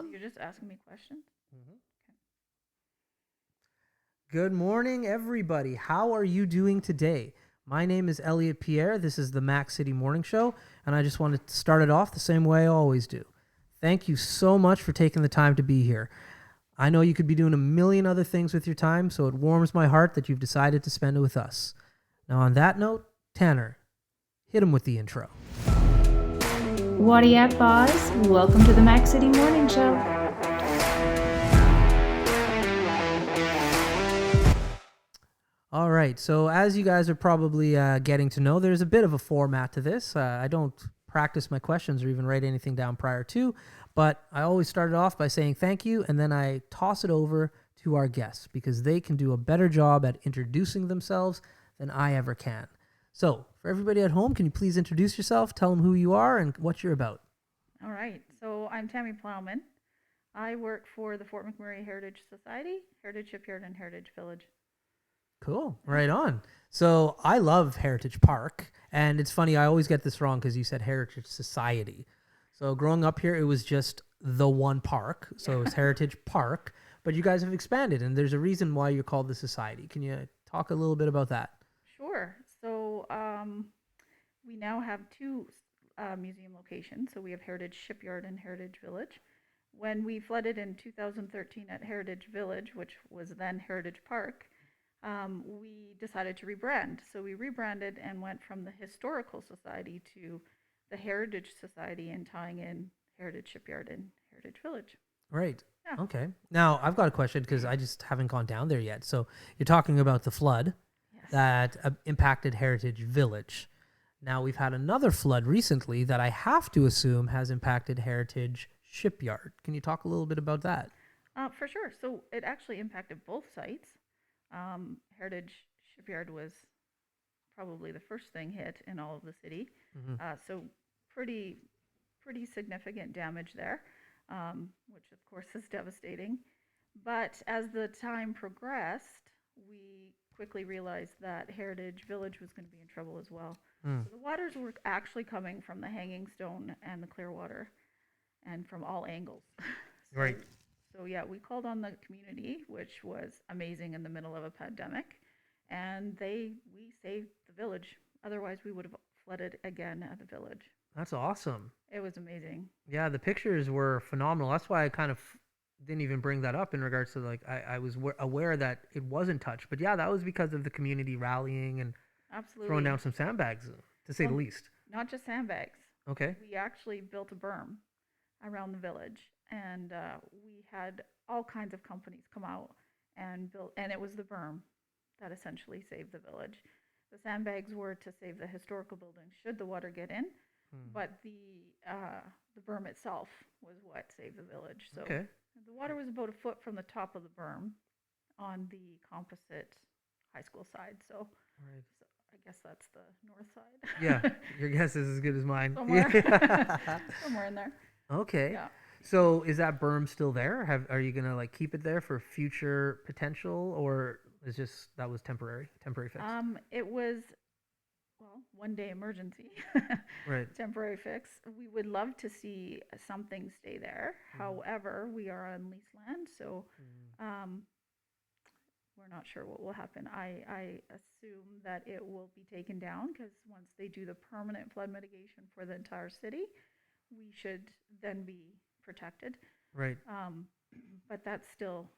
on. You're just asking me questions? Mhm. Okay. Good morning, everybody. How are you doing today? My name is Elliot Pierre. This is the Mac City Morning Show, and I just want to start it off the same way I always do. Thank you so much for taking the time to be here. I know you could be doing a million other things with your time, so it warms my heart that you've decided to spend it with us. Now, on that note, Tanner, hit him with the intro. What up, boss? Welcome to the Mac City Morning Show. All right, so as you guys are probably getting to know, there's a bit of a format to this. I don't practice my questions or even write anything down prior to, but I always start it off by saying thank you, and then I toss it over to our guests because they can do a better job at introducing themselves than I ever can. So, for everybody at home, can you please introduce yourself, tell them who you are and what you're about? All right. So I'm Tammy Plowman. I work for the Fort McMurray Heritage Society, Heritage Shipyard, and Heritage Village. Cool. Right on. So I love Heritage Park. And it's funny, I always get this wrong because you said Heritage Society. So growing up here, it was just the one park. So it's Heritage Park. But you guys have expanded, and there's a reason why you're called the Society. Can you talk a little bit about that? Sure. So we now have two museum locations. So we have Heritage Shipyard and Heritage Village. When we flooded in 2013 at Heritage Village, which was then Heritage Park, we decided to rebrand. So we rebranded and went from the Historical Society to the Heritage Society and tying in Heritage Shipyard and Heritage Village. Right. Yeah. Okay. Now, I've got a question because I just haven't gone down there yet. So you're talking about the flood Yes. that impacted Heritage Village. Now, we've had another flood recently that I have to assume has impacted Heritage Shipyard. Can you talk a little bit about that? For sure. So it actually impacted both sites. Heritage Shipyard was probably the first thing hit in all of the city. Hmm. So pretty pretty significant damage there, which of course is devastating. But as the time progressed, we quickly realized that Heritage Village was going to be in trouble as well. Mm. So the waters were actually coming from the Hanging Stone and the Clearwater, and from all angles. so, Right. so yeah, we called on the community, which was amazing in the middle of a pandemic, and we saved the village. Otherwise, we would have flooded again at the village. That's awesome. It was amazing. Yeah, the pictures were phenomenal. That's why I kind of didn't even bring that up in regards to like I was aware that it wasn't touched. But yeah, that was because of the community rallying and throwing Absolutely. down some sandbags, to say the Well, least. not just sandbags. Okay. We actually built a berm around the village, and we had all kinds of companies come out and build, and it was the berm that essentially saved the village. The sandbags were to save the historical buildings should the water get in, Hmm. but the berm itself was what saved the village. So Okay. the water was about a foot from the top of the berm on the composite high school side. So, Right. so I guess that's the north Yeah, side. your guess is as good as mine. Somewhere, Yeah. somewhere in there. Okay. Yeah. So is that berm still there? Are you gonna like keep it there for future potential, or is just that was temporary fix? It was, well, one day emergency, Right. temporary fix. We would love to see something stay there. Mhm. However, we are on leased land, so Mhm. um, we're not sure what will happen. I assume that it will be taken down because once they do the permanent flood mitigation for the entire city, we should then be protected. Right. Um, but that's still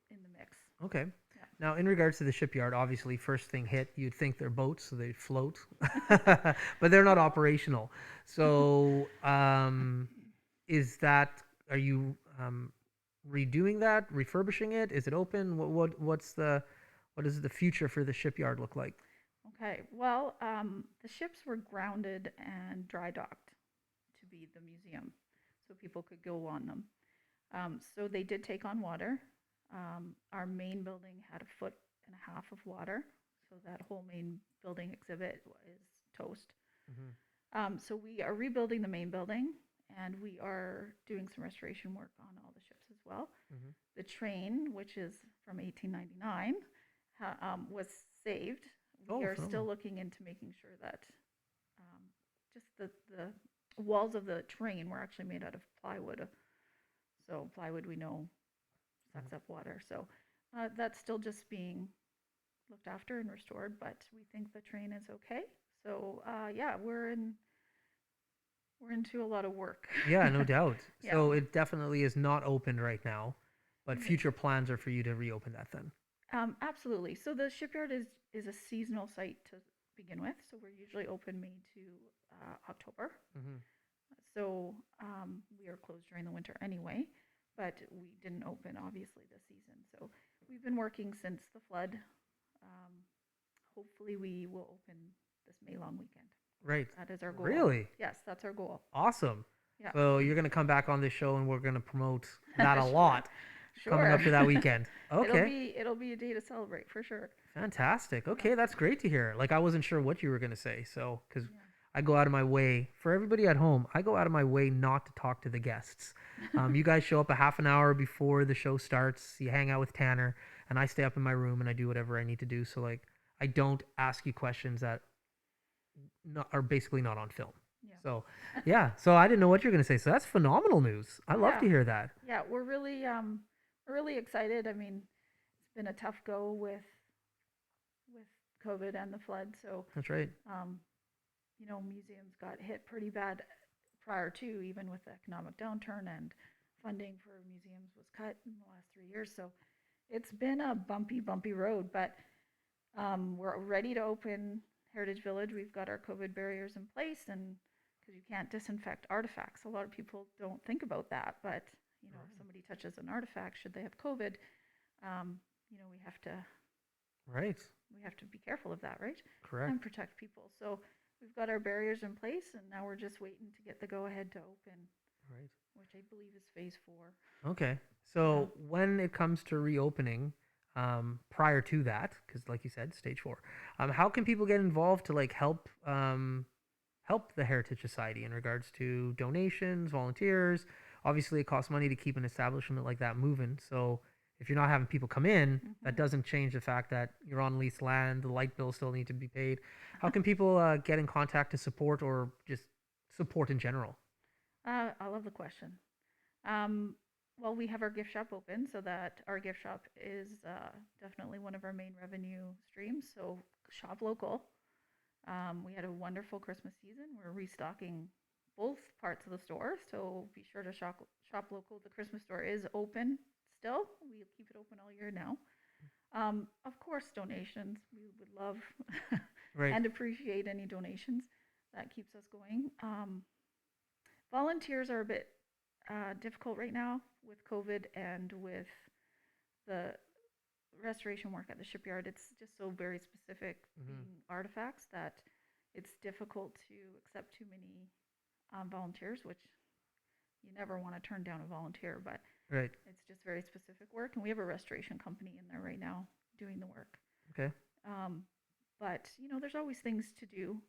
in the mix. Okay. Yeah. Now, in regards to the shipyard, obviously, first thing hit, you'd think they're boats, so they float, but they're not operational. So, is that are you redoing that, refurbishing it? Is it open? What does the future for the shipyard look like? Okay, well, the ships were grounded and dry docked to be the museum, so people could go on them. So they did take on water. Our main building had a foot and a half of water, so that whole main building exhibit is toast. Hmm. So we are rebuilding the main building, and we are doing some restoration work on all the ships as well. Hmm. The train, which is from 1899, was saved. We Oh, are still phenomenal. looking into making sure that just the walls of the train were actually made out of plywood. plywood we know sucks up water. So that's still just being looked after and restored, but we think the train is okay. So yeah, we're into a lot of work. Yeah, no doubt. Yeah. So it definitely is not open right now, but Mhm. future plans are for you to reopen that then. Absolutely. So the shipyard is a seasonal site to begin with. So we're usually open May to October. Hmm. So we are closed during the winter anyway, but we didn't open obviously this season. So we've been working since the flood. Um, Hopefully we will open this May long weekend. Right. That is our goal. Really? Yes, that's our goal. Awesome. Yeah. So you're going to come back on this show and we're going to promote that a lot coming Sure. up for that weekend. Okay. It'll be a day to celebrate for sure. Fantastic. Okay, that's great to hear. Like I wasn't sure what you were going to say. So cuz Yeah. I go out of my way for everybody at home. I go out of my way not to talk to the guests. You guys show up a half an hour before the show starts. You hang out with Tanner, and I stay up in my room and I do whatever I need to do. So like, I don't ask you questions that are basically not on film. Yeah. So yeah. So I didn't know what you're gonna say. So that's phenomenal news. I love to Yeah. hear that. Yeah, we're really excited. I mean, it's been a tough go with COVID and the flood. So That's right. you know, museums got hit pretty bad prior to, even with the economic downturn, and funding for museums was cut in the last 3 years. So it's been a bumpy road, but we're ready to open Heritage Village. We've got our COVID barriers in place, and because you can't disinfect artifacts, a lot of people don't think about that. But you know, if somebody touches an artifact, should they have COVID, you know, Right. we have to be careful of that, right? Correct. And protect people. So we've got our barriers in place, and now we're just waiting to get the go ahead to open, Right. which I believe is phase 4. Okay. So when it comes to reopening, prior to that, because like you said, stage 4, how can people get involved to like help the Heritage Society in regards to donations, volunteers? Obviously, it costs money to keep an establishment like that moving. So if you're not having people come in, that doesn't change the fact that you're on leased land. The light bills still need to be paid. How can people get in contact to support or just support in general? I love the question. Um, well, we have our gift shop open, so that our gift shop is definitely one of our main revenue streams. So shop local. We had a wonderful Christmas season. We're restocking both parts of the store, so be sure to shop local. The Christmas store is open still. We keep it open all year now. Of course, donations. We would love Right. and appreciate any donations. That keeps us going. Volunteers are a bit difficult right now with COVID and with the restoration work at the shipyard. It's just so very specific, being artifacts, that it's difficult to accept too many volunteers, which you never want to turn down a volunteer, but Right. it's just very specific work. And we have a restoration company in there right now doing the work. Okay. But, you know, there's always things to do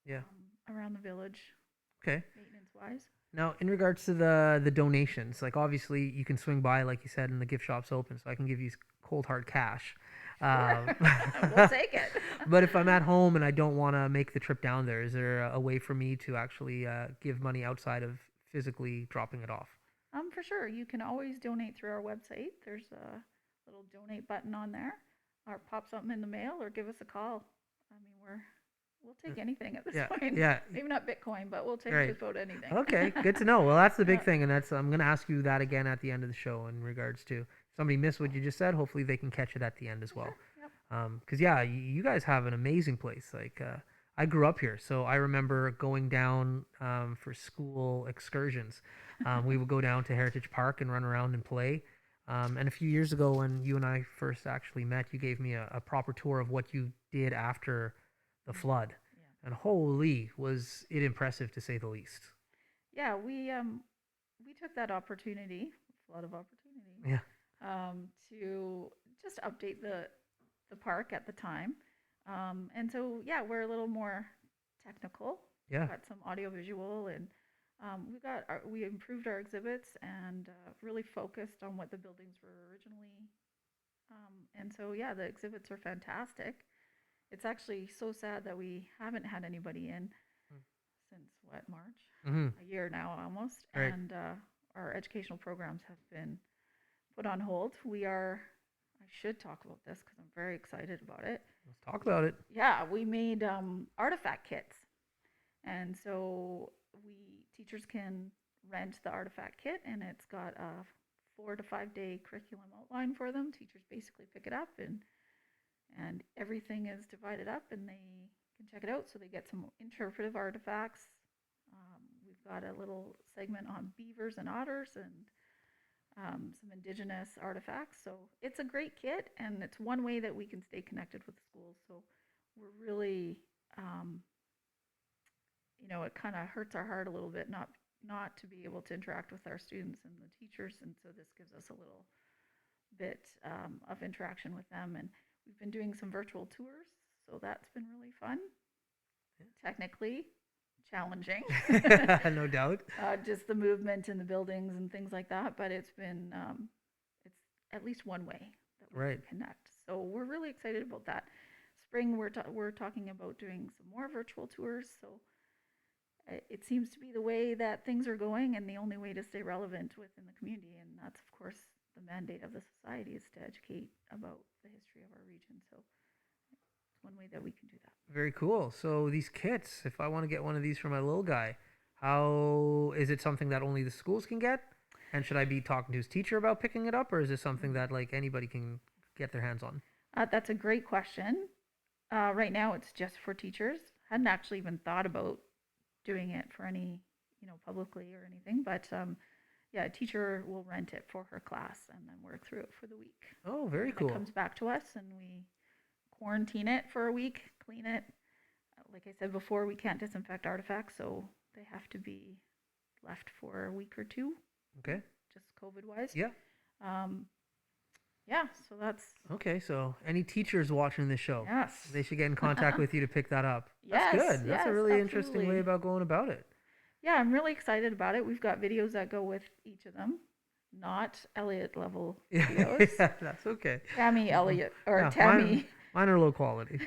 Yeah. around the village, Okay. maintenance-wise. Now, in regards to the donations, like obviously you can swing by, like you said, and the gift shop's open, so I can give you cold hard cash. We'll take it. But if I'm at home and I don't want to make the trip down there, is there a way for me to actually give money outside of physically dropping it off? For sure. You can always donate through our website. There's a little donate button on there, or pop something in the mail, or give us a call. I mean, we'll take anything at this point. Yeah. Maybe not Bitcoin, but we'll take Right. just about anything. Okay, good to know. Well, that's the big Yeah. thing, and I'm going to ask you that again at the end of the show in regards to somebody missed what you just said. Hopefully, they can catch it at the end as well. Yep. Because yeah, you guys have an amazing place. Like I grew up here, so I remember going down for school excursions. We would go down to Heritage Park and run around and play. And a few years ago, when you and I first actually met, you gave me a proper tour of what you did after the flood. Yeah. And holy, was it impressive to say the least. Yeah, we took that opportunity, a lot of opportunity, Yeah. to just update the park at the time. And so yeah, we're a little more technical. Yeah. Got some audio visual, and we improved our exhibits and really focused on what the buildings were originally. And so yeah, the exhibits are fantastic. It's actually so sad that we haven't had anybody in since March, Mm-hmm. a year now almost. Right. And our educational programs have been put on hold. I should talk about this because I'm very excited about it. Let's talk about it. Yeah, we made artifact kits. And so teachers can rent the artifact kit, and it's got a 4 to 5 day curriculum outline for them. Teachers basically pick it up, and everything is divided up, and they can check it out. So they get some interpretive artifacts. We've got a little segment on beavers and otters, and some indigenous artifacts. So it's a great kit, and it's one way that we can stay connected with the schools. So we're really, it kind of hurts our heart a little bit not to be able to interact with our students and the teachers, and so this gives us a little bit of interaction with them. And we've been doing some virtual tours, so that's been really fun. Technically challenging, No doubt. just the movement in the buildings and things like that. But it's been it's at least one way that we Right. can connect. So we're really excited about that. Spring, we're talking about doing some more virtual tours. So it seems to be the way that things are going, and the only way to stay relevant within the community. And that's, of course, the mandate of the society, is to educate about the history of our region. So it's one way that we can do that. Very cool. So these kits, if I want to get one of these for my little guy, how is it something that only the schools can get? And should I be talking to his teacher about picking it up, or is this something that like anybody can get their hands on? That's a great question. Right now, it's just for teachers. Hadn't actually even thought about doing it for any, publicly or anything. But yeah, a teacher will rent it for her class and then work through it for the week. Oh, very It cool. comes back to us, and we quarantine it for a week, clean it. Like I said before, we can't disinfect artifacts, so they have to be left for a week or two, Okay. just COVID wise. Yeah. Yeah, so that's, Okay. So any teachers watching this show, yes. they should get in contact with you to pick that up. Yes, That's good. That's a yes, really interesting absolutely. way about going about it. Yeah, I'm really excited about it. We've got videos that go with each of them, not Elliot level videos. Yeah, that's okay. Tammy Elliot, or Yeah, Tammy. Mine are low quality.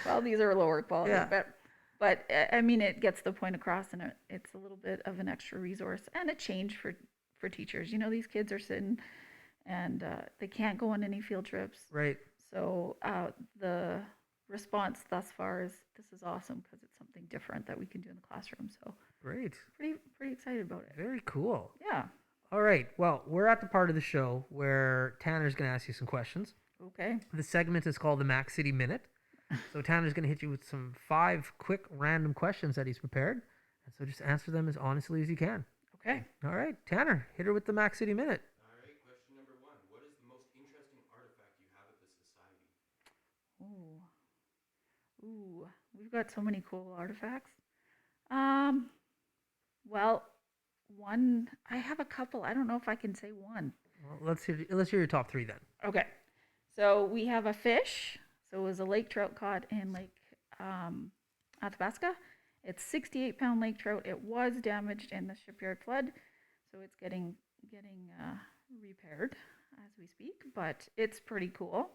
Well, these are lower quality, Yeah. but I mean, it gets the point across, and it's a little bit of an extra resource and a change for teachers. These kids are sitting, and they can't go on any field trips. Right. So the response thus far is, this is awesome, because it's something different that we can do in the classroom. So Great. pretty excited about it. Very cool. Yeah. All right. Well, we're at the part of the show where Tanner's going to ask you some questions. Okay. The segment is called the Mac City Minute. So Tanner's going to hit you with some 5 quick random questions that he's prepared. And so just answer them as honestly as you can. Okay. All right. Tanner, hit her with the Mac City Minute. All right, question number 1. What is the most interesting artifact you have at the society? Ooh, we've got so many cool artifacts. Well, one, I have a couple. I don't know if I can say one. Well, let's hear your top 3 then. Okay. So we have a fish. So it was a lake trout caught in Lake Athabasca. It's 68-pound lake trout. It was damaged in the shipyard flood, so it's getting repaired as we speak. But it's pretty cool.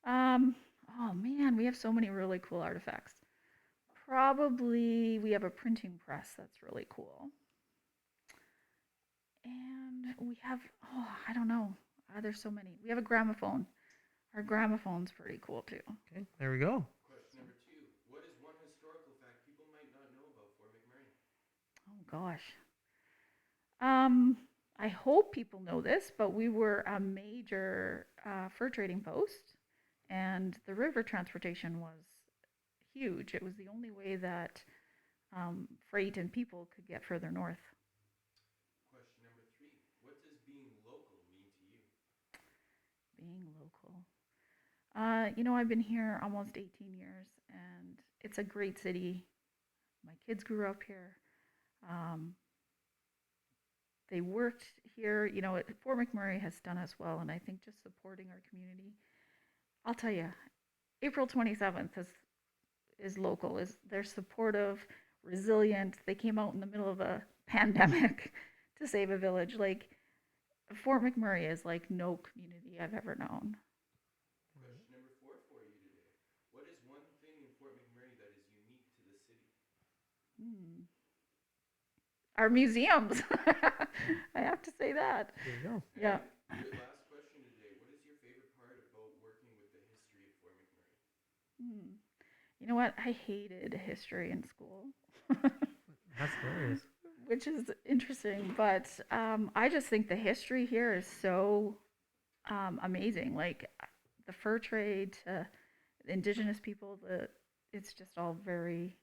Oh man, we have so many really cool artifacts. Probably we have a printing press that's really cool. And we have, I don't know. There's so many. We have a gramophone. Our gramophone's pretty cool too. Okay, there we go. Question number 2. What is one historical fact people might not know about Fort McMurray? Oh gosh. I hope people know this, but we were a major fur trading post, and the river transportation was huge. It was the only way that freight and people could get further north. Question number 3. What does being local mean to you? Being local. I've been here almost 18 years, and it's a great city. My kids grew up here. They worked here. Fort McMurray has done us well, and I think just supporting our community. I'll tell you, April 27th is local. They're supportive, resilient. They came out in the middle of a pandemic to save a village. Like, Fort McMurray is like no community I've ever known. Question number 4 for you today. What is one thing in Fort McMurray that is unique to the city? our museums. I have to say that. There you go. Yeah. Your last question today. What is your favorite part about working with the history of Fort McMurray? Hmm. You know what? I hated history in school, That's hilarious. which is interesting. But I just think the history here is so amazing. Like the fur trade to indigenous people, it's just all very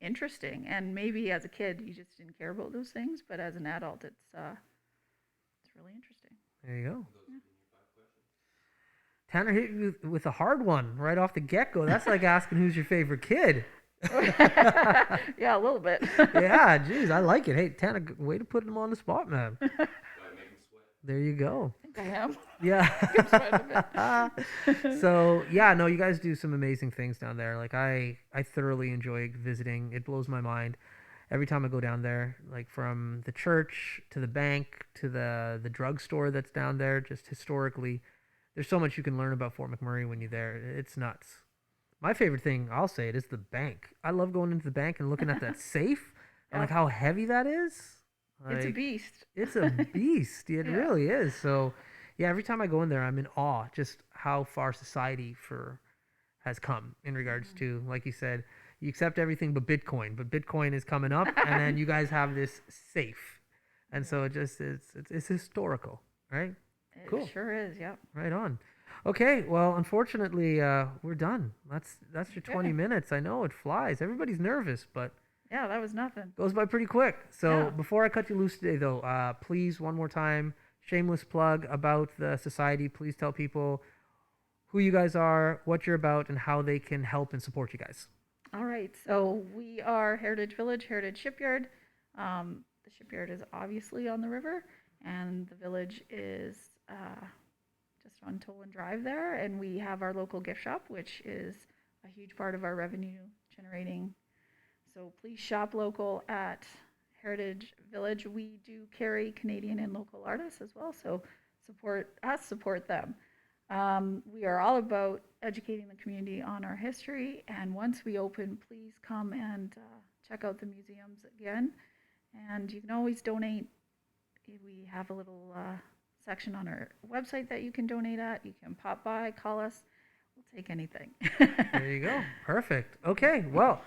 interesting. And maybe as a kid, you just didn't care about those things, but as an adult, it's really interesting. There you go. Those have been your 5 questions. Tanner hit you with a hard one right off the get go. That's like asking who's your favorite kid. Yeah, a little bit. Yeah, geez, I like it. Hey, Tanner, way to put him on the spot, man. Gotta make them sweat. There you go. I think I am. Yeah. So yeah, no, you guys do some amazing things down there. Like I thoroughly enjoy visiting. It blows my mind every time I go down there. Like from the church to the bank to the drugstore that's down there. Just historically, there's so much you can learn about Fort McMurray when you're there. It's nuts. My favorite thing, I'll say it, is the bank. I love going into the bank and looking at that safe and like how heavy that is. It's a Like, beast. it's a beast. It Yeah. really is. So, yeah, every time I go in there, I'm in awe just how far society has come in regards to, like you said, you accept everything but Bitcoin is coming up, and then you guys have this safe, and so it just it's historical, right? It Cool. sure is. Yep. Right on. Okay, well, unfortunately, we're done. That's your 20 Okay. minutes. I know it flies. Everybody's nervous, but Yeah, that was nothing. goes by pretty quick. So Yeah. before I cut you loose today, though, please, one more time, shameless plug about the society. Please tell people who you guys are, what you're about, and how they can help and support you guys. All right. So we are Heritage Village, Heritage Shipyard. The shipyard is obviously on the river, and the village is just on Toland Drive there. And we have our local gift shop, which is a huge part of our revenue generating. So please shop local at Heritage Village. We do carry Canadian and local artists as well. So support us, support them. We are all about educating the community on our history. And once we open, please come and check out the museums again. And you can always donate. We have a little section on our website that you can donate at. You can pop by, call us. We'll take anything. There you go. Perfect. Okay, well,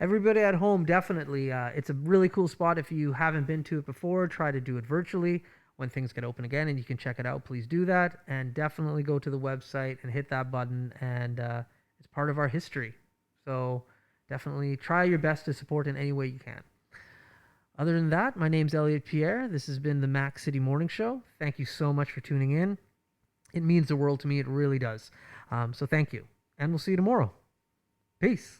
everybody at home, definitely, it's a really cool spot. If you haven't been to it before, try to do it virtually. When things get open again and you can check it out, please do that. And definitely go to the website and hit that button. And it's part of our history. So definitely try your best to support in any way you can. Other than that, my name's Elliot Pierre. This has been the Mac City Morning Show. Thank you so much for tuning in. It means the world to me. It really does. So thank you. And we'll see you tomorrow. Peace.